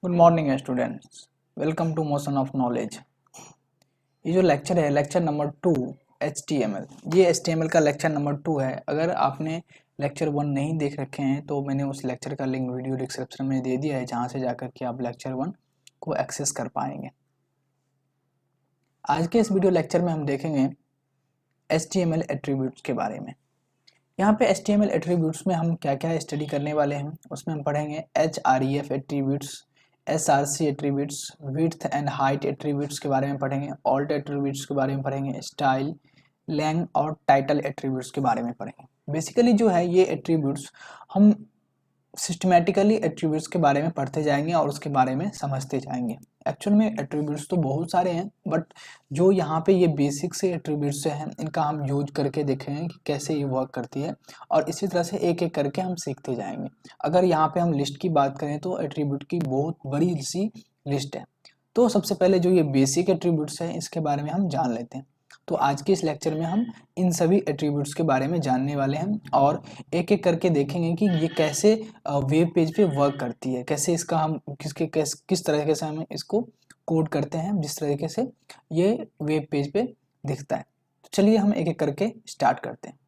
Good morning students, welcome to Motion of Knowledge. ये जो lecture है लेक्चर नंबर 2 HTML, ये HTML का लेक्चर नंबर 2 है। अगर आपने लेक्चर 1 नहीं देख रखे हैं तो मैंने उस लेक्चर का लिंक वीडियो डिस्क्रिप्शन में दे दिया है, जहाँ से जाकर के आप लेक्चर 1 को एक्सेस कर पाएंगे। आज के इस वीडियो लेक्चर में हम देखेंगे HTML एट्रीब्यूट्स के बारे में। यहाँ पे HTML एट्रीब्यूट्स में हम क्या क्या स्टडी करने वाले हैं, उसमें हम पढ़ेंगे href attributes, src attributes, width and height attributes के बारे में पढ़ेंगे, ऑल्ट एट्रीब्यूट्स के बारे में पढ़ेंगे, स्टाइल, लैंग और टाइटल एट्रीब्यूट्स के बारे में पढ़ेंगे। बेसिकली जो है ये एट्रीब्यूट्स हम सिस्टमेटिकली एट्रीब्यूट्स के बारे में पढ़ते जाएंगे और उसके बारे में समझते जाएंगे। एक्चुअल में एट्रीब्यूट्स तो बहुत सारे हैं, बट जो यहाँ पे ये बेसिक से एट्रीब्यूट्स हैं इनका हम यूज करके देखेंगे कि कैसे ये वर्क करती है, और इसी तरह से एक एक करके हम सीखते जाएंगे। अगर यहाँ पे हम लिस्ट की बात करें तो एट्रीब्यूट की बहुत बड़ी सी लिस्ट है। तो सबसे पहले जो ये बेसिक एट्रीब्यूट्स हैं इसके बारे में हम जान लेते हैं। तो आज के इस लेक्चर में हम इन सभी एट्रीब्यूट्स के बारे में जानने वाले हैं और एक एक करके देखेंगे कि ये कैसे वेब पेज पे वर्क करती है, कैसे इसका हम किस तरीके से हम इसको कोड करते हैं, जिस तरीके से ये वेब पेज पे दिखता है। तो चलिए हम एक एक करके स्टार्ट करते हैं।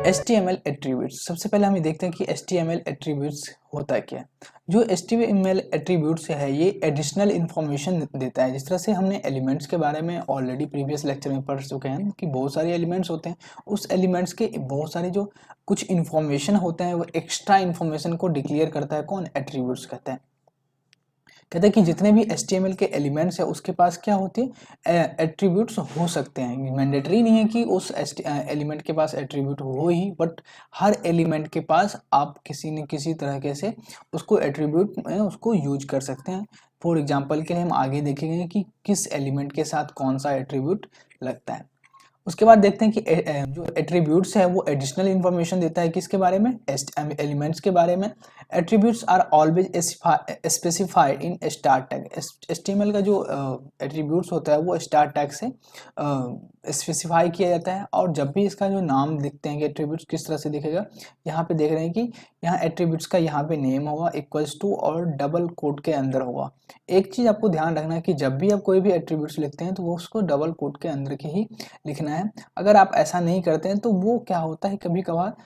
HTML एट्रीब्यूट्स, सबसे पहले हम ये देखते हैं कि HTML एट्रीब्यूट्स होता है क्या। जो HTML एट्रीब्यूट्स है ये एडिशनल इन्फॉर्मेशन देता है। जिस तरह से हमने एलिमेंट्स के बारे में ऑलरेडी प्रीवियस लेक्चर में पढ़ चुके हैं कि बहुत सारे एलिमेंट्स होते हैं, उस एलिमेंट्स के बहुत सारे जो कुछ इन्फॉर्मेशन होते हैं वो एक्स्ट्रा इन्फॉर्मेशन को डिक्लेयर करता है। कौन? एट्रीब्यूट्स कहते हैं। कहते हैं कि जितने भी HTML के एलिमेंट्स है उसके पास क्या होते हैं, एट्रीब्यूट्स हो सकते हैं। मैंडेटरी नहीं है कि उस एलिमेंट के पास एट्रीब्यूट हो ही, बट हर एलिमेंट के पास आप किसी न किसी तरीके से उसको एट्रीब्यूट में उसको यूज कर सकते हैं। फॉर एग्जांपल के लिए हम आगे देखेंगे कि किस एलिमेंट के साथ कौन सा एट्रीब्यूट लगता है। उसके बाद देखते हैं कि जो एट्रीब्यूट्स है वो एडिशनल इन्फॉर्मेशन देता है किसके बारे में, एलिमेंट्स के बारे में। Attributes are always specified in start tag. HTML का जो एट्रीब्यूट्स होता है वो स्टार टैग से स्पेसिफाई किया जाता है, और जब भी इसका जो नाम लिखते हैं कि एट्रीब्यूट्स किस तरह से दिखेगा, यहाँ पे देख रहे हैं कि यहाँ एट्रीब्यूट्स का यहाँ पे नेम होगा इक्वल्स टू और डबल कोट के अंदर होगा। एक चीज आपको ध्यान रखना है कि जब भी आप कोई भी एट्रीब्यूट्स लिखते हैं तो वो उसको डबल कोट के अंदर के ही लिखना है। अगर आप ऐसा नहीं करते हैं तो वो क्या होता है, कभी कभार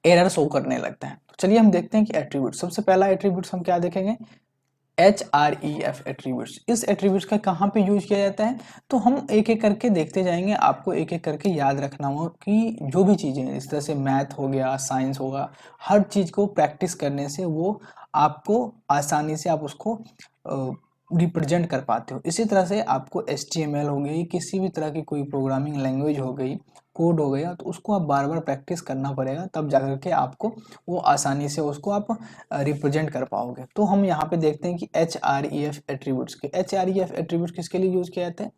एरर शो करने लगता है। तो चलिए हम देखते हैं कि एट्रीब्यूट, सबसे पहला एट्रीब्यूट्स हम क्या देखेंगे, href एट्रीब्यूट्स। इस एट्रीब्यूट्स का कहाँ पे यूज किया जाता है, तो हम एक एक करके देखते जाएंगे। आपको एक एक करके याद रखना हो कि जो भी चीज़ें इस तरह से मैथ हो गया, साइंस होगा, हर चीज़ को प्रैक्टिस करने से वो आपको आसानी से आप उसको रिप्रेजेंट कर पाते हो। इसी तरह से आपको HTML हो गई, किसी भी तरह की कोई प्रोग्रामिंग लैंग्वेज हो गई, कोड हो गया, तो उसको आप बार बार प्रैक्टिस करना पड़ेगा, तब जाकर के आपको वो आसानी से उसको आप रिप्रेजेंट कर पाओगे। तो हम यहाँ पे देखते हैं कि href एट्रीब्यूट्स के, href एट्रीब्यूट्स किसके लिए यूज किया जाता है,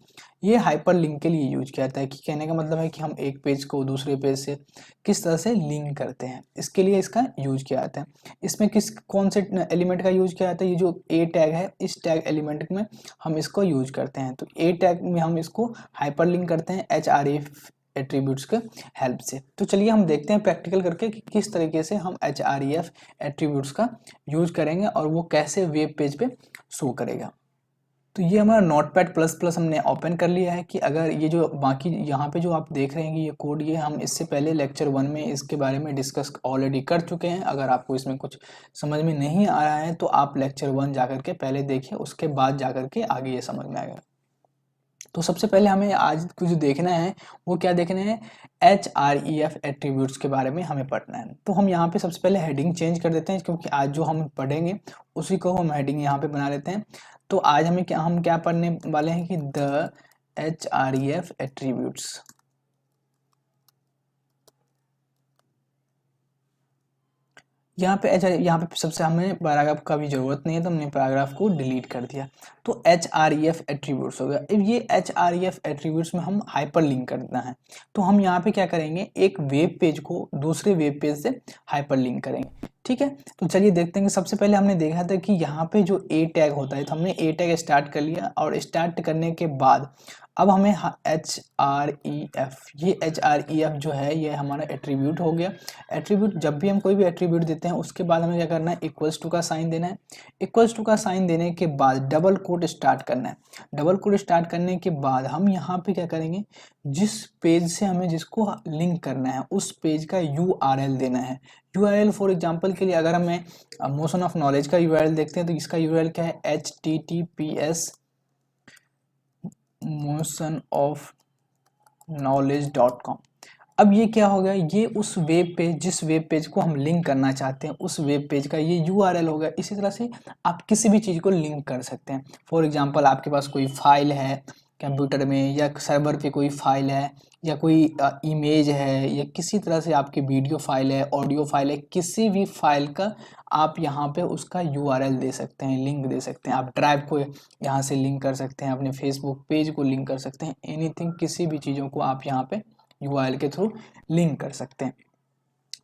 ये हाइपर लिंक के लिए यूज किया जाता है। कि कहने का मतलब है कि हम एक पेज को दूसरे पेज से किस तरह से लिंक करते हैं, इसके लिए इसका यूज किया जाता है। इसमें कौन से एलिमेंट का यूज किया जाता है, ये जो a टैग है, इस टैग एलिमेंट में हम इसको यूज करते हैं। तो a टैग में हम इसको हाइपर लिंक करते हैं href एट्रीब्यूट्स के हेल्प से। तो चलिए हम देखते हैं प्रैक्टिकल करके कि किस तरीके से हम href एट्रीब्यूट्स का यूज करेंगे और वो कैसे वेब पेज पे शो करेगा। तो ये हमारा नोटपैड प्लस प्लस हमने ओपन कर लिया है कि अगर ये जो बाकी यहाँ पे जो आप देख रहे हैं कि ये कोड, ये हम इससे पहले लेक्चर 1 में इसके बारे में डिस्कस ऑलरेडी कर चुके हैं। अगर आपको इसमें कुछ समझ में नहीं आ रहा है तो आप लेक्चर 1 जाकर के पहले देखिए, उसके बाद जाकर के आगे ये समझ में आएगा। तो सबसे पहले हमें आज कुछ देखना है, वो क्या देखना है, href एट्रीब्यूट्स के बारे में हमें पढ़ना है। तो हम यहाँ पे सबसे पहले हेडिंग चेंज कर देते हैं, क्योंकि आज जो हम पढ़ेंगे उसी को हम हेडिंग यहाँ पे बना लेते हैं। तो आज हम क्या पढ़ने वाले हैं कि द href एट्रीब्यूट्स। यहाँ पे सबसे हमें पैराग्राफ का भी जरूरत नहीं है, तो हमने पैराग्राफ को डिलीट कर दिया। तो href एट्रीब्यूट्स हो गया। अब ये href एट्रीब्यूट्स में हम हाइपर लिंक करना है, तो हम यहाँ पे क्या करेंगे, एक वेब पेज को दूसरे वेब पेज से हाइपर लिंक करेंगे। ठीक है, तो चलिए देखते हैं कि सबसे पहले हमने देखा था कि यहाँ पे जो a टैग होता है, तो हमने a टैग स्टार्ट कर लिया, और स्टार्ट करने के बाद अब हमें href, ये href जो है ये हमारा एट्रीब्यूट हो गया। एट्रीब्यूट जब भी हम कोई भी एट्रीब्यूट देते हैं उसके बाद हमें क्या करना है, इक्वल्स टू का साइन देना है। इक्वल्स टू का साइन देने के बाद डबल कोट स्टार्ट करना है। डबल कोट स्टार्ट करने के बाद हम यहाँ पे क्या करेंगे, जिस पेज से हमें जिसको लिंक करना है उस पेज का URL देना है। URL फॉर एग्जांपल के लिए अगर हमें मोशन ऑफ नॉलेज का URL देखते हैं तो इसका URL क्या है, https motionofknowledge.com। अब ये क्या हो गया, ये उस वेब पेज, जिस वेब पेज को हम लिंक करना चाहते हैं उस वेब पेज का ये URL हो गया। इसी तरह से आप किसी भी चीज़ को लिंक कर सकते हैं। फॉर एग्जांपल आपके पास कोई फाइल है कंप्यूटर में या सर्वर पे कोई फाइल है या कोई इमेज है या किसी तरह से आपकी वीडियो फाइल है, ऑडियो फाइल है, किसी भी फाइल का आप यहाँ पे उसका URL दे सकते हैं, लिंक दे सकते हैं। आप ड्राइव को यहाँ से लिंक कर सकते हैं, अपने फेसबुक पेज को लिंक कर सकते हैं, एनीथिंग, किसी भी चीज़ों को आप यहाँ पे URL के थ्रू लिंक कर सकते हैं।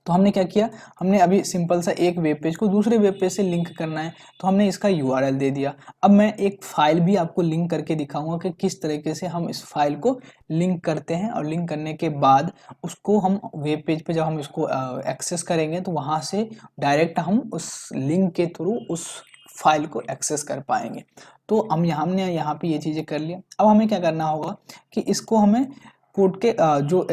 तो हमने क्या किया, हमने अभी सिंपल सा एक वेब पेज को दूसरे वेब पेज से लिंक करना है तो हमने इसका URL दे दिया। अब मैं एक फाइल भी आपको लिंक करके दिखाऊंगा कि किस तरीके से हम इस फाइल को लिंक करते हैं, और लिंक करने के बाद उसको हम वेब पेज पे जब हम इसको एक्सेस करेंगे तो वहाँ से डायरेक्ट हम उस लिंक के थ्रू उस फाइल को एक्सेस कर पाएंगे। तो हमने यहाँ पे ये चीज़ें कर लिया। अब हमें क्या करना होगा कि इसको हमें कोड के जो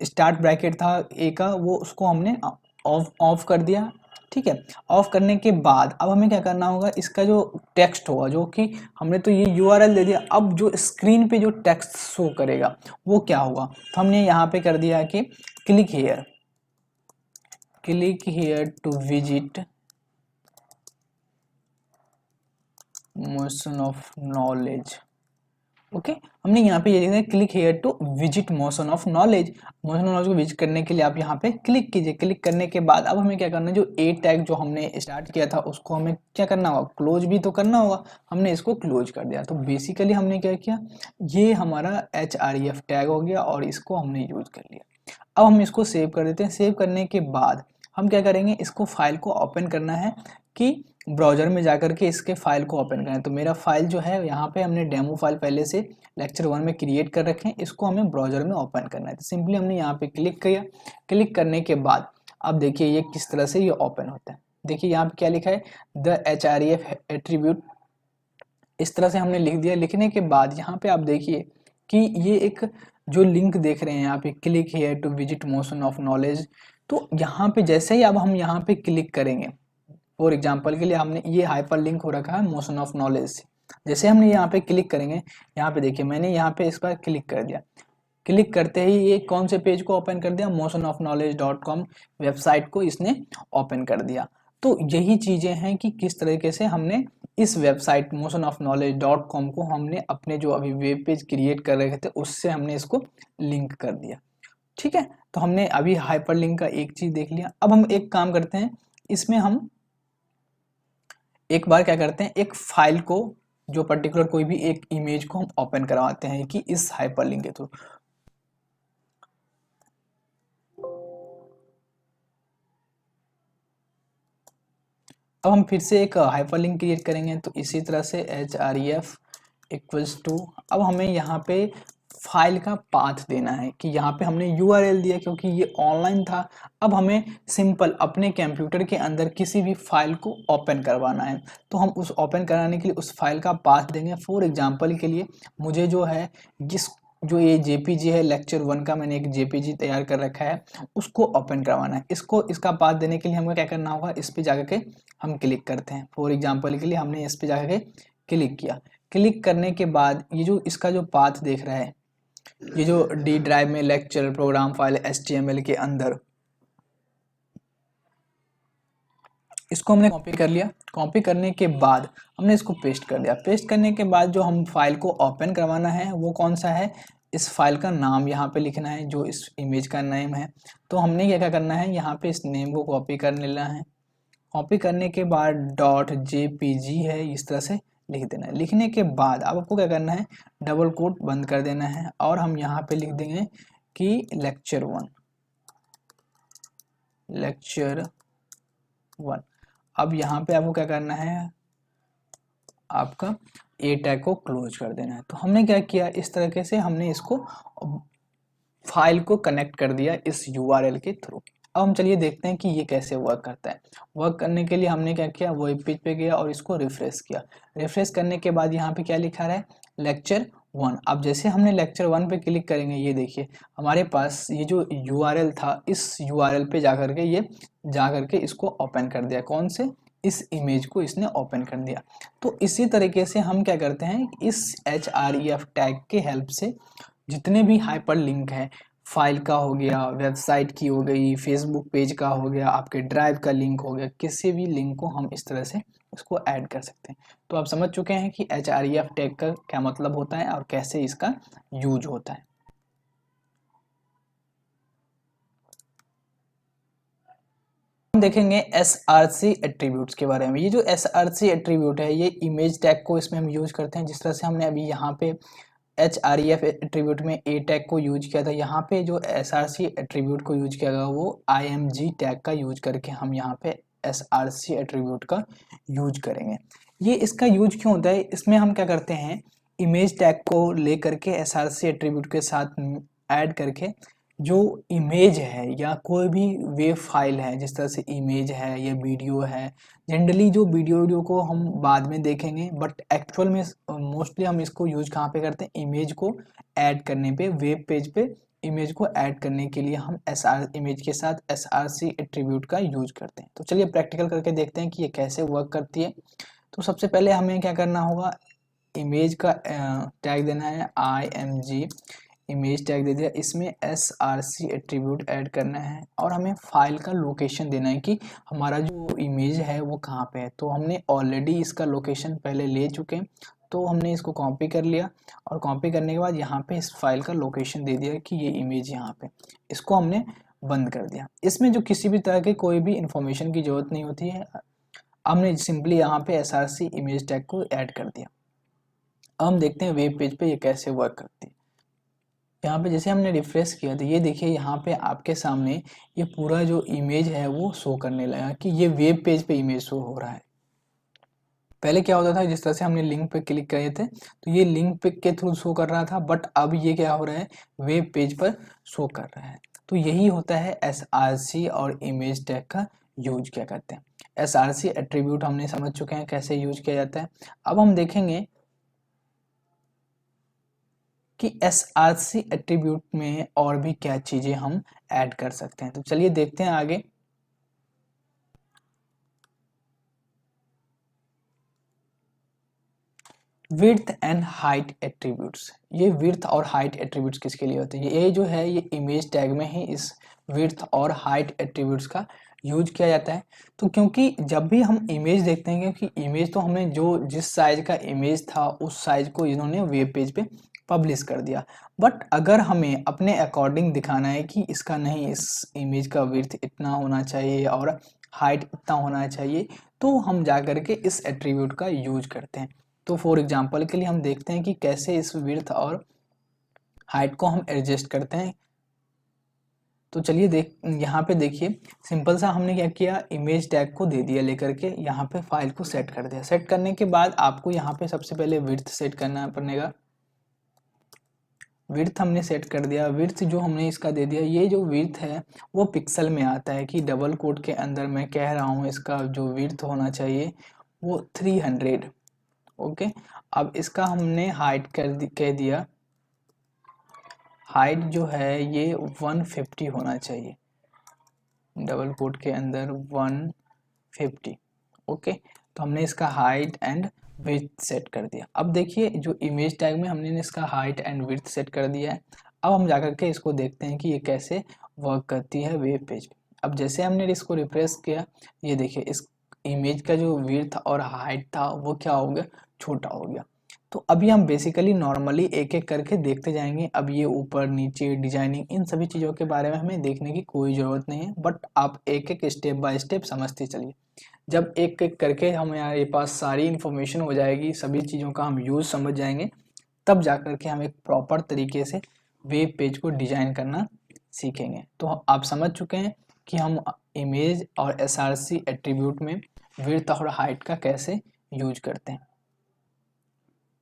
स्टार्ट ब्रैकेट था ए का वो उसको हमने ऑफ कर दिया। ठीक है, ऑफ करने के बाद अब हमें क्या करना होगा, इसका जो टेक्स्ट होगा, जो कि हमने तो ये URL दे दिया, अब जो स्क्रीन पे जो टेक्स्ट शो करेगा वो क्या होगा, तो हमने यहाँ पे कर दिया कि click here to visit Motion of Knowledge. Okay, हमने यहाँ पे ये लिखा है click here to visit Motion of Knowledge. Motion of Knowledge को विजिट करने के लिए आप यहाँ पे क्लिक कीजिए। क्लिक करने के बाद अब हमें क्या करना है, जो ए टैग जो हमने स्टार्ट किया था उसको हमें क्या करना होगा, क्लोज भी तो करना होगा। हमने इसको क्लोज कर दिया। तो बेसिकली हमने क्या किया, ये हमारा href टैग हो गया और इसको हमने यूज कर लिया। अब हम इसको सेव कर देते हैं। सेव करने के बाद हम क्या करेंगे, इसको फाइल को ओपन करना है कि ब्राउज़र में जाकर के इसके फाइल को ओपन करना है। तो मेरा फाइल जो है यहाँ पे हमने डेमो फाइल पहले से लेक्चर 1 में क्रिएट कर रखे हैं, इसको हमें ब्राउज़र में ओपन करना है। तो सिंपली हमने यहाँ पे क्लिक किया। क्लिक करने के बाद अब देखिए ये किस तरह से ये ओपन होता है। देखिए यहाँ पे क्या लिखा है, द href एट्रीब्यूट, इस तरह से हमने लिख दिया। लिखने के बाद यहाँ पे आप देखिए कि ये एक जो लिंक देख रहे हैं यहाँ पे, click here to visit Motion of Knowledge. तो यहाँ पे जैसे ही अब हम यहाँ पे क्लिक करेंगे, फॉर एग्जांपल के लिए हमने ये हाइपर लिंक हो रखा है मोशन ऑफ नॉलेज से, जैसे हमने यहाँ पे क्लिक करेंगे, यहाँ पे देखिए मैंने यहाँ पे इस पर क्लिक कर दिया। क्लिक करते ही ये कौन से पेज को ओपन कर दिया, motionofknowledge.com वेबसाइट को इसने ओपन कर दिया। तो यही चीजें हैं कि किस तरीके से हमने इस वेबसाइट motionofknowledge.com को हमने अपने जो अभी वेब पेज क्रिएट कर रहे थे उससे हमने इसको लिंक कर दिया। ठीक है, तो हमने अभी हाइपरलिंक का एक चीज देख लिया। अब हम एक काम करते हैं, इसमें हम एक बार क्या करते हैं, एक फाइल को, जो पर्टिकुलर कोई भी एक इमेज को हम ओपन करवाते हैं कि इस हाइपरलिंक के थ्रू। अब हम फिर से एक हाइपरलिंक क्रिएट करेंगे। तो इसी तरह से href इक्वल्स टू, अब हमें यहाँ पे फाइल का पाथ देना है कि यहाँ पे हमने URL दिया क्योंकि ये ऑनलाइन था। अब हमें सिंपल अपने कंप्यूटर के अंदर किसी भी फाइल को ओपन करवाना है, तो हम उस ओपन कराने के लिए उस फाइल का पाथ देंगे। फॉर एग्जांपल के लिए मुझे जो है जो ये JPG है लेक्चर 1 का, मैंने एक JPG तैयार कर रखा है, उसको ओपन करवाना है। इसका पाथ देने के लिए हमें क्या करना होगा, इस पे जाकर के हम क्लिक करते हैं। फॉर एग्जांपल के लिए हमने इस पे जाकर के क्लिक किया। क्लिक करने के बाद ये जो इसका जो पाथ देख रहा है, ये जो D ड्राइव में लेक्चर प्रोग्राम फाइल HTML के अंदर, इसको हमने कॉपी कर लिया। कॉपी करने के बाद हमने इसको पेस्ट कर दिया। पेस्ट करने के बाद जो हम फाइल को ओपन करवाना है वो कौन सा है, इस फाइल का नाम यहाँ पे लिखना है जो इस इमेज का नेम है। तो हमने क्या करना है, यहाँ पे इस नेम को कॉपी कर लेना है। कॉपी करने के बाद .jpg है, इस तरह से लिख देना है। लिखने के बाद अब आपको क्या करना है, डबल कोट बंद कर देना है और हम यहाँ पे लिख देंगे कि लेक्चर 1। अब यहाँ पे आपको क्या करना है, आपका ए टैग को क्लोज कर देना है। तो हमने क्या किया, इस तरीके से हमने इसको फाइल को कनेक्ट कर दिया इस यूआरएल के थ्रू। अब हम चलिए देखते हैं कि ये कैसे वर्क करता है। वर्क करने के लिए हमने क्या किया, वेब पेज पे गया और इसको रिफ्रेश किया। रिफ्रेश करने के बाद यहाँ पे क्या लिखा रहा है, लेक्चर 1। अब जैसे हमने लेक्चर 1 पे क्लिक करेंगे, ये देखिए हमारे पास ये जो यूआरएल था, इस यूआरएल पे जाकर के ये इसको ओपन कर दिया। कौन से, इस इमेज को इसने ओपन कर दिया। तो इसी तरीके से हम क्या करते हैं, इस href टैग के हेल्प से जितने भी हाइपर लिंक है, फाइल का हो गया, वेबसाइट की हो गई, फेसबुक पेज का हो गया, आपके ड्राइव का लिंक हो गया, किसी भी लिंक को हम इस तरह से उसको ऐड कर सकते हैं। तो आप समझ चुके हैं कि href टैग का क्या मतलब होता है और कैसे इसका यूज होता है। हम देखेंगे src एट्रीब्यूट्स के बारे में। ये जो src एट्रीब्यूट है, ये इमेज टैग को इसमें हम यूज करते हैं। जिस तरह से हमने अभी यहाँ पे href एट्रीब्यूट में a टैग को यूज किया था, यहाँ पे जो src एट्रीब्यूट को यूज किया गया वो img टैग का यूज करके हम यहाँ पे src एट्रीब्यूट का यूज करेंगे। ये इसका यूज क्यों होता है, इसमें हम क्या करते हैं, इमेज टैग को ले करके src एट्रीब्यूट के साथ ऐड करके जो इमेज है या कोई भी वेब फाइल है, जिस तरह से इमेज है या वीडियो है, जनरली जो वीडियो को हम बाद में देखेंगे, बट एक्चुअल में मोस्टली हम इसको यूज कहाँ पे करते हैं, इमेज को ऐड करने पे, वेब पेज पे इमेज को ऐड करने के लिए हम इमेज के साथ src एट्रीब्यूट का यूज करते हैं। तो चलिए प्रैक्टिकल करके देखते हैं कि ये कैसे वर्क करती है। तो सबसे पहले हमें क्या करना होगा, इमेज का टैग देना है img, इमेज टैग दे दिया, इसमें src एट्रीब्यूट ऐड करना है और हमें फाइल का लोकेशन देना है कि हमारा जो इमेज है वो कहाँ पे है। तो हमने ऑलरेडी इसका लोकेशन पहले ले चुके हैं, तो हमने इसको कॉपी कर लिया और कॉपी करने के बाद यहाँ पे इस फाइल का लोकेशन दे दिया कि ये इमेज यहाँ पे, इसको हमने बंद कर दिया। इसमें जो किसी भी तरह की कोई भी इंफॉर्मेशन की जरूरत नहीं होती है, हमने सिंपली यहाँ पे src इमेज टैग को ऐड कर दिया। अब हम देखते हैं वेब पेज पे ये कैसे वर्क करती है। यहाँ पे जैसे हमने रिफ्रेश किया तो ये देखिए यहाँ पे आपके सामने ये पूरा जो इमेज है वो शो करने लगा कि ये वेब पेज पे इमेज शो हो रहा है। पहले क्या होता था, जिस तरह से हमने लिंक पे क्लिक करे थे तो ये लिंक पे के थ्रू शो कर रहा था, बट अब ये क्या हो रहा है, वेब पेज पर शो कर रहा है। तो यही होता है src और इमेज टैग का यूज क्या करते हैं। src एट्रीब्यूट हमने समझ चुके हैं कैसे यूज किया जाता है। अब हम देखेंगे कि src एट्रीब्यूट में और भी क्या चीजें हम ऐड कर सकते हैं। तो चलिए देखते हैं आगे। विड्थ एंड हाइट एट्रीब्यूट्स, ये विड्थ और हाइट एट्रीब्यूट्स किसके लिए होते हैं, ये जो है ये इमेज टैग में ही इस विड्थ और हाइट एट्रीब्यूट्स का यूज किया जाता है। तो क्योंकि जब भी हम इमेज देखते हैं, क्योंकि इमेज तो हमने जो जिस साइज का इमेज था उस साइज को इन्होंने वेब पेज पे पब्लिश कर दिया, बट अगर हमें अपने अकॉर्डिंग दिखाना है कि इसका नहीं, इस इमेज का विड्थ इतना होना चाहिए और हाइट इतना होना चाहिए, तो हम जा करके इस एट्रीब्यूट का यूज करते हैं। तो फॉर एग्जांपल के लिए हम देखते हैं कि कैसे इस विड्थ और हाइट को हम एडजस्ट करते हैं। तो चलिए यहाँ पे देखिए, सिंपल सा हमने क्या किया, इमेज टैग को दे दिया लेकर के, यहाँ पे फाइल को सेट कर दिया। सेट करने के बाद आपको यहाँ पे सबसे पहले विड्थ सेट करना पड़ेगा। विड्थ हमने सेट कर दिया। विड्थ जो हमने इसका दे दिया, ये जो विड्थ है वो पिक्सल में आता है कि डबल कोट के अंदर मैं कह रहा हूँ इसका जो विड्थ होना चाहिए वो 300। ओके, अब इसका हमने हाइट कह दिया, हाइट जो है ये 150 होना चाहिए, डबल कोट के अंदर 150। ओके, तो हमने इसका हाइट एंड विड्थ सेट कर दिया। अब देखिए जो इमेज टैग में हमने इसका हाइट एंड विड्थ सेट कर दिया है। अब हम जाकर के इसको देखते हैं कि ये कैसे वर्क करती है वेब पेज पे। अब जैसे हमने इसको रिफ्रेश किया, ये देखिए इस इमेज का जो विड्थ और हाइट था वो क्या हो गया, छोटा हो गया। तो अभी हम बेसिकली नॉर्मली एक एक करके देखते जाएंगे। अब ये ऊपर नीचे डिजाइनिंग, इन सभी चीज़ों के बारे में हमें देखने की कोई ज़रूरत नहीं है, बट आप एक एक स्टेप बाय स्टेप समझते चलिए। जब एक एक करके हमारे पास सारी इन्फॉर्मेशन हो जाएगी, सभी चीज़ों का हम यूज़ समझ जाएंगे, तब जा कर के हम एक प्रॉपर तरीके से वेब पेज को डिज़ाइन करना सीखेंगे। तो आप समझ चुके हैं कि हम इमेज और src एट्रीब्यूट में विड्थ और हाइट का कैसे यूज करते हैं।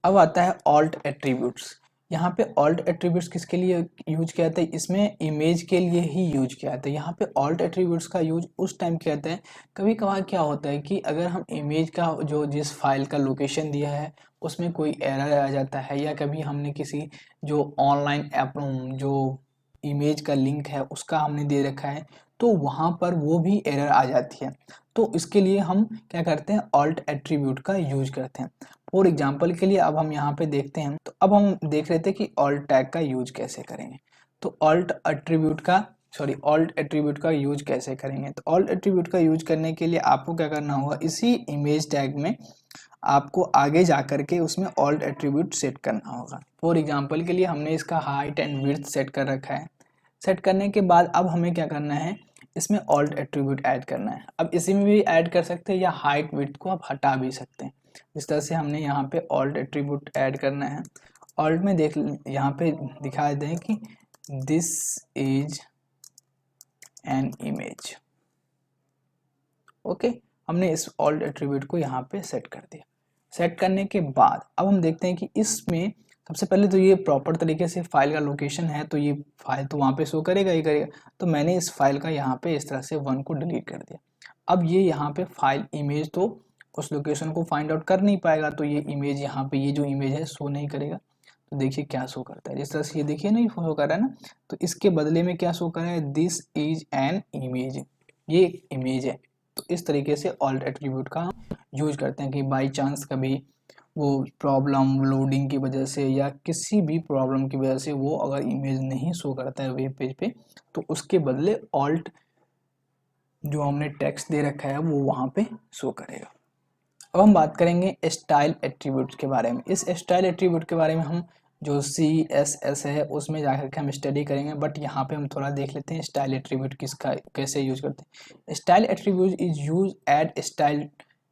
अब आता है ऑल्ट एट्रीब्यूट्स। यहाँ पे ऑल्ट एट्रीब्यूट्स किसके लिए यूज किया जाता है, इसमें इमेज के लिए ही यूज किया जाता है। यहाँ पे ऑल्ट एट्रीब्यूट्स का यूज उस टाइम किया जाता है, कभी कभार क्या होता है कि अगर हम इमेज का जो जिस फाइल का लोकेशन दिया है उसमें कोई एरर आ जाता है, या कभी हमने किसी जो ऑनलाइन ऐप जो इमेज का लिंक है उसका हमने दे रखा है, तो वहाँ पर वो भी एरर आ जाती है। तो इसके लिए हम क्या करते हैं, ऑल्ट एट्रीब्यूट का यूज करते हैं। फॉर एग्जाम्पल के लिए अब हम यहाँ पे देखते हैं, तो अब हम देख रहे थे कि ऑल्ट टैग का यूज कैसे करेंगे। तो ऑल्ट एट्रीब्यूट का यूज कैसे करेंगे, तो ऑल्ट एट्रीब्यूट का यूज करने के लिए आपको क्या करना होगा, इसी इमेज टैग में आपको आगे जा करके उसमें ऑल्ट एट्रीब्यूट सेट करना होगा। फॉर एग्जाम्पल के लिए हमने इसका हाइट एंड विड्थ सेट कर रखा है। सेट करने के बाद अब हमें क्या करना है, इसमें ऑल्ट एट्रीब्यूट ऐड करना है। अब इसी में भी ऐड कर सकते हैं या हाइट विड्थ को आप हटा भी सकते हैं। इस तरह से हमने यहाँ पे ऑल्ट एट्रीब्यूट ऐड करना है। ऑल्ट में देख यहाँ पे दिखा दें कि this is an image. Okay, हमने इस ऑल्ट एट्रीब्यूट को यहाँ पे सेट कर दिया। सेट करने के बाद अब हम देखते हैं कि इसमें सबसे पहले तो ये प्रॉपर तरीके से फाइल का लोकेशन है, तो ये फाइल तो वहाँ पे शो करेगा ही करेगा। तो मैंने इस फाइल का यहाँ पे इस तरह से 1 को डिलीट कर दिया। अब ये यहाँ पे फाइल इमेज तो उस लोकेशन को फाइंड आउट कर नहीं पाएगा, तो ये इमेज यहाँ पे ये जो इमेज है शो नहीं करेगा। तो देखिए क्या शो करता है, जिस तरह से ये देखिए नहीं शो कर रहा है ना, तो इसके बदले में क्या शो कर रहा है, दिस इज एन इमेज, ये एक इमेज है। तो इस तरीके से ऑल्ट एट्रीब्यूट का हम यूज करते हैं कि बाई चांस कभी वो प्रॉब्लम लोडिंग की वजह से या किसी भी प्रॉब्लम की वजह से वो अगर इमेज नहीं शो करता है वेब पेज पे, तो उसके बदले ऑल्ट जो हमने टेक्स्ट दे रखा है वो वहाँ पे शो करेगा। अब हम बात करेंगे स्टाइल एट्रीब्यूट के बारे में। इस स्टाइल एट्रीब्यूट के बारे में हम जो CSS है उसमें जाकर के हम स्टडी करेंगे, बट यहाँ पे हम थोड़ा देख लेते हैं स्टाइल एट्रीब्यूट किसका कैसे यूज करते हैं। Style attribute is use add style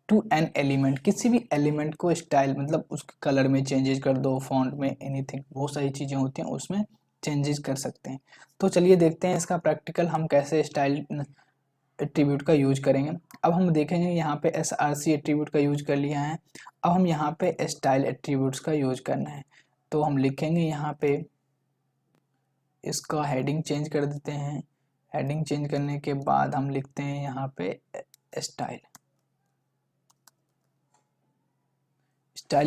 to an element. किसी भी एलिमेंट को स्टाइल मतलब उसके कलर में चेंजेस कर दो, फॉन्ट में, एनीथिंग, बहुत सारी चीज़ें होती हैं उसमें चेंजेस कर सकते हैं। तो चलिए देखते हैं इसका प्रैक्टिकल हम कैसे स्टाइल एट्रीब्यूट का यूज करेंगे। अब हम देखेंगे यहाँ पे SRC एट्रीब्यूट का यूज कर लिया है। अब हम यहाँ पे स्टाइल एट्रीब्यूट्स का यूज करना है, तो हम लिखेंगे यहाँ पे, इसका हेडिंग चेंज कर देते हैं। हेडिंग चेंज करने के बाद हम लिखते हैं यहाँ पे स्टाइल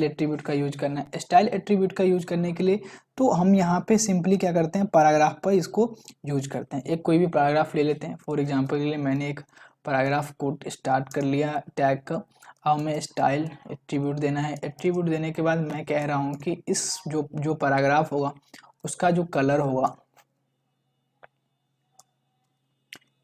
एट्रीब्यूट का यूज करना है। स्टाइल एट्रीब्यूट का यूज करने के लिए तो हम यहाँ पे सिंपली क्या करते हैं, पैराग्राफ पर इसको यूज करते हैं। एक कोई भी पैराग्राफ ले लेते हैं। फॉर एग्जांपल के लिए मैंने एक पैराग्राफ को स्टार्ट कर लिया टैग का। अब हमें स्टाइल एट्रीब्यूट देना है। एट्रीब्यूट देने के बाद मैं कह रहा हूँ कि इस जो पैराग्राफ होगा उसका जो कलर होगा,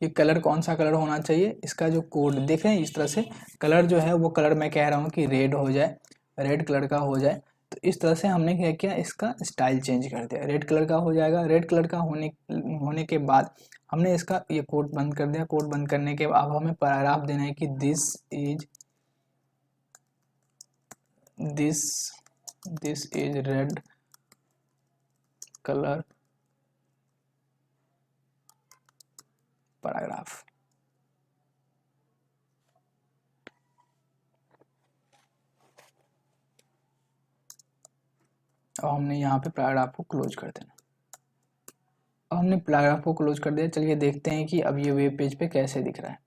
ये कलर कौन सा कलर होना चाहिए, इसका जो कोड देख रहे हैं इस तरह से कलर जो है वो कलर मैं कह रहा हूँ कि रेड हो जाए, रेड कलर का हो जाए। तो इस तरह से हमने क्या किया, इसका स्टाइल चेंज कर दिया, रेड कलर का हो जाएगा। रेड कलर का होने के बाद हमने इसका ये कोड बंद कर दिया। कोड बंद करने के बाद अब हमें पैराग्राफ देना है कि this is red colour paragraph. अब हमने यहाँ पे पैराग्राफ को क्लोज कर देना। अब हमने पैराग्राफ को क्लोज कर दिया। चलिए देखते हैं कि अब ये वेब पेज पे कैसे दिख रहा है।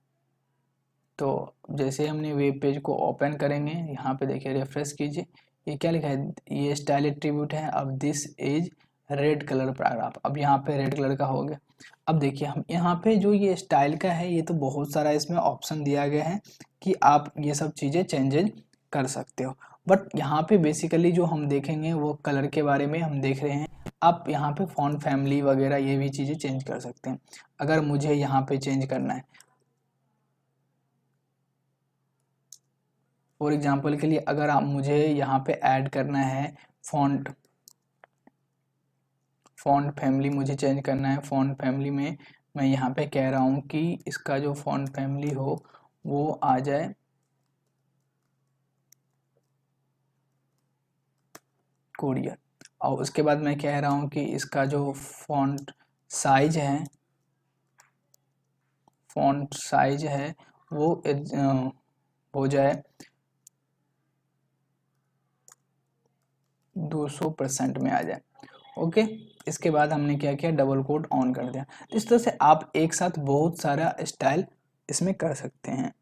तो जैसे हमने वेब पेज को ओपन करेंगे, यहाँ पे देखिए रिफ्रेश कीजिए, ये क्या लिखा है, ये स्टाइल एट्रीब्यूट है। अब this is red colour paragraph, अब यहाँ पे रेड कलर का हो गया। अब देखिए हम यहाँ पे जो ये स्टाइल का है, ये तो बहुत सारा इसमें ऑप्शन दिया गया है कि आप ये सब चीज़ें चेंजेज कर सकते हो, बट यहाँ पे बेसिकली जो हम देखेंगे वो कलर के बारे में हम देख रहे हैं। आप यहाँ पे फॉन्ट फैमिली वगैरह ये भी चीज़ें चेंज कर सकते हैं अगर मुझे यहाँ पे चेंज करना है। फॉर एग्जांपल के लिए अगर आप मुझे यहाँ पे ऐड करना है फॉन्ट फैमिली, मुझे चेंज करना है फॉन्ट फैमिली में, मैं यहाँ पे कह रहा हूँ कि इसका जो फॉन्ट फैमिली हो वो आ जाए कोरियर। और उसके बाद मैं कह रहा हूँ कि इसका जो फॉन्ट साइज है वो हो जाए 200% में आ जाए। ओके, इसके बाद हमने क्या किया, डबल कोट ऑन कर दिया। तो इस तरह से आप एक साथ बहुत सारा स्टाइल इसमें कर सकते हैं।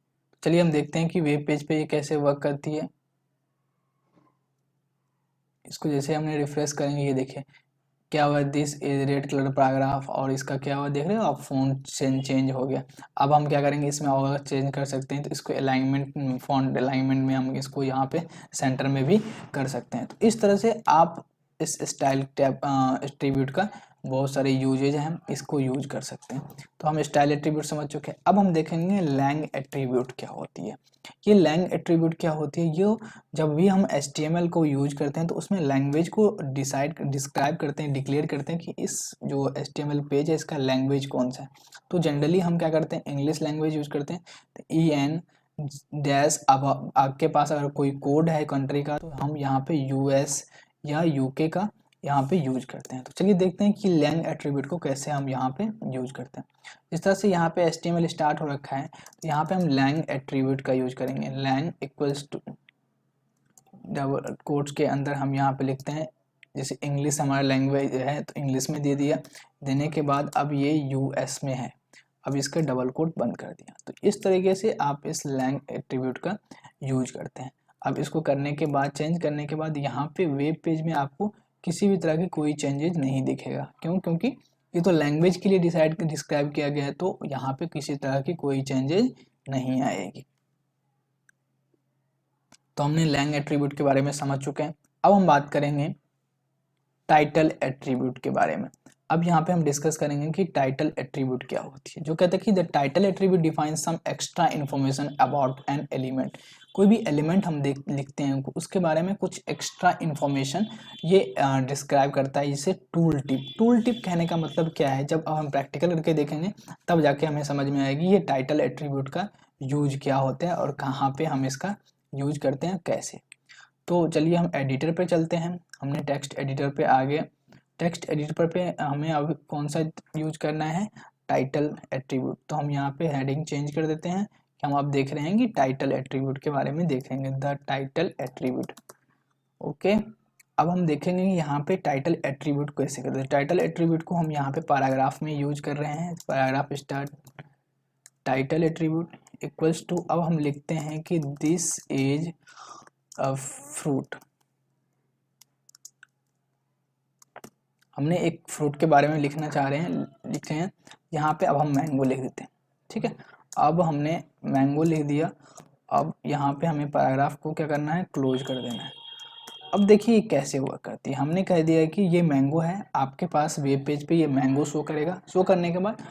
चलिए हम देखते हैं कि वेब पेज पे ये कैसे वर्क करती है। इसको जैसे हमने रिफ्रेश करेंगे, ये देखिए क्या हुआ, this is red colour paragraph, और इसका क्या हुआ देख रहे हो आप, फॉन्ट चेंज हो गया। अब हम क्या करेंगे, इसमें और चेंज कर सकते हैं, तो इसको अलाइनमेंट, फॉन्ट अलाइनमेंट में हम इसको यहाँ पे सेंटर में भी कर सकते हैं। तो इस तरह से आप इस स्टाइल टैब एट्रीब्यूट का बहुत सारे यूजेज हैं, इसको यूज कर सकते हैं। तो हम स्टाइल एट्रीब्यूट समझ चुके हैं। अब हम देखेंगे लैंग एट्रीब्यूट क्या होती है। ये लैंग एट्रीब्यूट क्या होती है, ये जब भी हम HTML को यूज करते हैं तो उसमें लैंग्वेज को डिस्क्राइब करते हैं, डिक्लेयर करते हैं कि इस जो HTML पेज है इसका लैंग्वेज कौन सा है। तो जनरली हम क्या करते हैं, इंग्लिश लैंग्वेज यूज करते हैं। तो EN डैश, अब आपके पास अगर कोई कोड है कंट्री का तो हम यहाँ पे US या UK का यहाँ पे यूज करते हैं। तो चलिए देखते हैं कि लैंग एट्रीब्यूट को कैसे हम यहाँ पे यूज करते हैं। इस तरह से यहाँ पे HTML स्टार्ट हो रखा है, तो यहाँ पे हम लैंग एट्रीब्यूट का यूज करेंगे। Lang equals to double quotes के अंदर हम यहाँ पे लिखते हैं, जैसे इंग्लिश हमारा लैंग्वेज है तो इंग्लिश में दे दिया, देने के बाद अब ये US में है, अब इसका डबल कोट बंद कर दिया। तो इस तरीके से आप इस लैंग एट्रीब्यूट का यूज करते हैं। अब इसको करने के बाद, चेंज करने के बाद, यहाँ पे वेब पेज में आपको किसी भी तरह की कोई चेंजेज नहीं दिखेगा। क्यों? क्योंकि ये तो लैंग्वेज के लिए डिस्क्राइब किया गया है, तो यहाँ पे किसी तरह की कोई चेंजेज नहीं आएगी। तो हमने लैंग एट्रीब्यूट के बारे में समझ चुके हैं। अब हम बात करेंगे टाइटल एट्रीब्यूट के बारे में। अब यहाँ पे हम डिस्कस करेंगे कि टाइटल एट्रीब्यूट क्या होती है। जो कहते हैं कि the title attribute defines some extra information about an element. कोई भी एलिमेंट हम लिखते हैं उसके बारे में कुछ एक्स्ट्रा इन्फॉर्मेशन ये डिस्क्राइब करता है। इसे टूल टिप, टूल टिप कहने का मतलब क्या है, जब हम प्रैक्टिकल करके देखेंगे तब जाके हमें समझ में आएगी ये टाइटल एट्रीब्यूट का यूज क्या होता है और कहाँ पे हम इसका यूज करते हैं, कैसे। तो चलिए हम एडिटर पे चलते हैं। हमने टेक्स्ट एडिटर पे आ गए। टेक्स्ट एडिटर पे हमें अब कौन सा यूज करना है, टाइटल एट्रीब्यूट। तो हम यहाँ पे हेडिंग चेंज कर देते हैं। हम अब देख रहे हैं कि टाइटल एट्रीब्यूट के बारे में देखेंगे, द टाइटल एट्रीब्यूट। ओके, अब हम देखेंगे कि यहाँ पे टाइटल एट्रीब्यूट कैसे करते हैं। टाइटल एट्रीब्यूट को हम यहाँ पे पैराग्राफ में यूज कर रहे हैं। Paragraph start title attribute equals to, अब हम लिखते हैं कि दिस इज अ फ्रूट। हमने एक फ्रूट के बारे में लिखना चाह रहे हैं, लिखते हैं यहाँ पे। अब हम मैंगो लिख देते हैं, ठीक है। अब हमने मैंगो लिख दिया। अब यहाँ पे हमें पैराग्राफ को क्या करना है, क्लोज कर देना है। अब देखिए कैसे हुआ करती है। हमने कह दिया है कि ये मैंगो है, आपके पास वेब पेज पे ये मैंगो शो करेगा। शो करने के बाद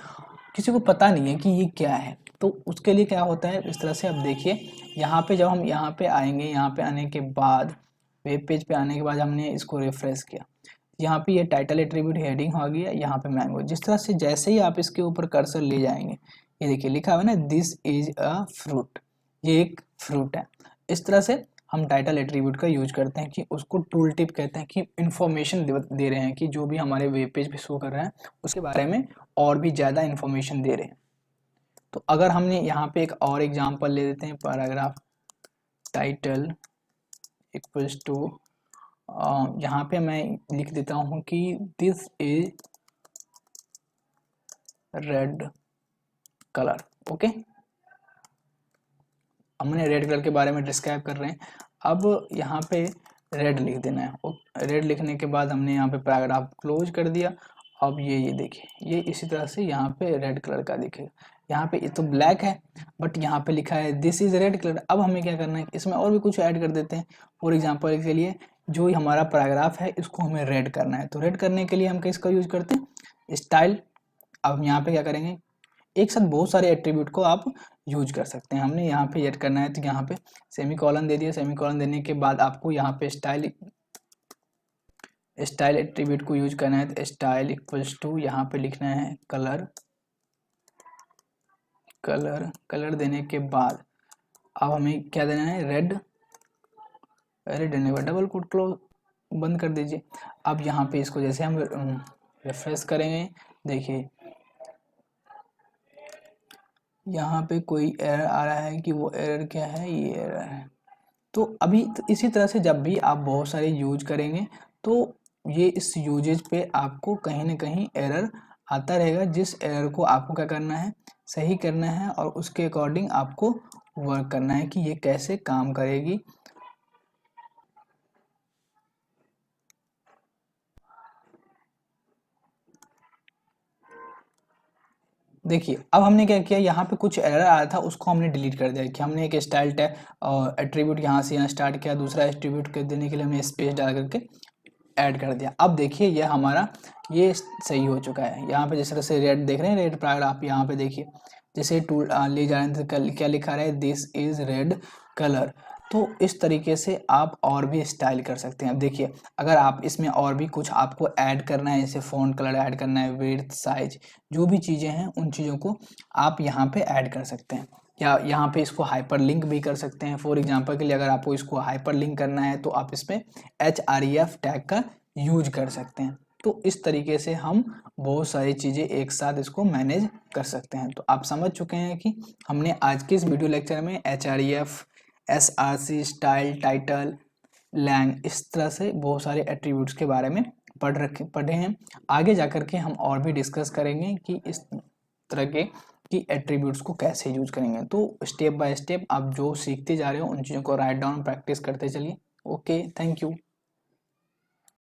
किसी को पता नहीं है कि ये क्या है, तो उसके लिए क्या होता है, इस तरह से। अब देखिए यहाँ पे जब हम यहाँ पे आएंगे, यहाँ पे आने के बाद, वेब पेज पे आने के बाद हमने इसको रिफ्रेश किया, यहाँ पे ये टाइटल एट्रीब्यूट हेडिंग हो गया, यहाँ पे मैंगो। जिस तरह से जैसे ही आप इसके ऊपर कर्सर ले जाएंगे, ये देखिए लिखा हुआ है ना, दिस इज अ फ्रूट, ये एक फ्रूट है। इस तरह से हम टाइटल एट्रीब्यूट का यूज करते हैं कि उसको टूल टिप कहते हैं, कि इंफॉर्मेशन दे रहे हैं कि जो भी हमारे वेब पेज पे शो कर रहा है उसके बारे में और भी ज़्यादा इंफॉर्मेशन दे रहे हैं। तो अगर हमने यहाँ पे एक और एग्जांपल ले लेते हैं, पैराग्राफ टाइटल इक्वल्स टू, यहाँ पे मैं लिख देता हूँ कि this is red colour. Okay, हमने रेड कलर के बारे में डिस्क्राइब कर रहे हैं। अब यहाँ पे रेड लिख देना है। रेड लिखने के बाद हमने यहाँ पे पैराग्राफ क्लोज कर दिया। अब ये देखिए, ये इसी तरह से यहाँ पे रेड कलर का दिखेगा। यहाँ पे ये तो ब्लैक है, बट यहाँ पे लिखा है दिस इज रेड कलर। अब हमें क्या करना है, इसमें और भी कुछ ऐड कर देते हैं। फॉर एग्जाम्पल के लिए जो हमारा पैराग्राफ है इसको हमें रेड करना है, तो रेड करने के लिए हम किसका यूज करते हैं, स्टाइल। अब हम यहाँ पे क्या करेंगे, एक साथ बहुत सारे एट्रीब्यूट को आप यूज कर सकते हैं। हमने यहाँ पे ऐड करना है, तो यहाँ पे सेमी कॉलन दे दिया। सेमी कॉलन देने के बाद आपको यहाँ पे स्टाइल एट्रीब्यूट को यूज करना है। तो स्टाइल इक्वल्स टू, यहाँ पे लिखना है कलर। कलर देने के बाद अब हमें क्या देना है, रेड। रेड देने के बाद डबल कोट क्लोज बंद कर दीजिए। अब यहाँ पे इसको जैसे हम रिफ्रेश करेंगे, देखिए यहाँ पे कोई एरर आ रहा है, कि वो एरर क्या है, ये एरर है। तो अभी तो इसी तरह से जब भी आप बहुत सारे यूज करेंगे तो ये इस यूजेज पे आपको कहीं ना कहीं एरर आता रहेगा, जिस एरर को आपको क्या करना है, सही करना है और उसके अकॉर्डिंग आपको वर्क करना है कि ये कैसे काम करेगी। देखिए अब हमने क्या किया, यहाँ पे कुछ एरर आया था उसको हमने डिलीट कर दिया कि हमने एक स्टाइल टैग एट्रीब्यूट यहाँ से यहाँ स्टार्ट किया, दूसरा एट्रीब्यूट कर देने के लिए हमने स्पेस डाल करके ऐड कर दिया। अब देखिए ये हमारा ये सही हो चुका है। यहाँ पे जिस तरह से रेड देख रहे हैं, रेड प्राइड, आप यहाँ पे देखिए जैसे टूल ले जा रहे हैं तो क्या लिखा रहा है, दिस इज रेड कलर। तो इस तरीके से आप और भी स्टाइल कर सकते हैं। अब देखिए अगर आप इसमें और भी कुछ आपको ऐड करना है, जैसे फ़ॉन्ट कलर ऐड करना है, विड्थ, साइज, जो भी चीज़ें हैं उन चीज़ों को आप यहाँ पे ऐड कर सकते हैं, या यहाँ पे इसको हाइपर लिंक भी कर सकते हैं। फॉर एग्जांपल के लिए अगर आपको इसको हाइपर लिंक करना है तो आप इसमें href टैग का यूज कर सकते हैं। तो इस तरीके से हम बहुत सारी चीज़ें एक साथ इसको मैनेज कर सकते हैं। तो आप समझ चुके हैं कि हमने आज के इस वीडियो लेक्चर में href, src, style, title, lang, इस तरह से बहुत सारे एट्रीब्यूट्स के बारे में पढ़े हैं। आगे जाकर के हम और भी डिस्कस करेंगे कि इस तरह के कि एट्रीब्यूट्स को कैसे यूज करेंगे। तो स्टेप बाय स्टेप आप जो सीखते जा रहे हो उन चीज़ों को राइट डाउन प्रैक्टिस करते चलिए। Okay, thank you.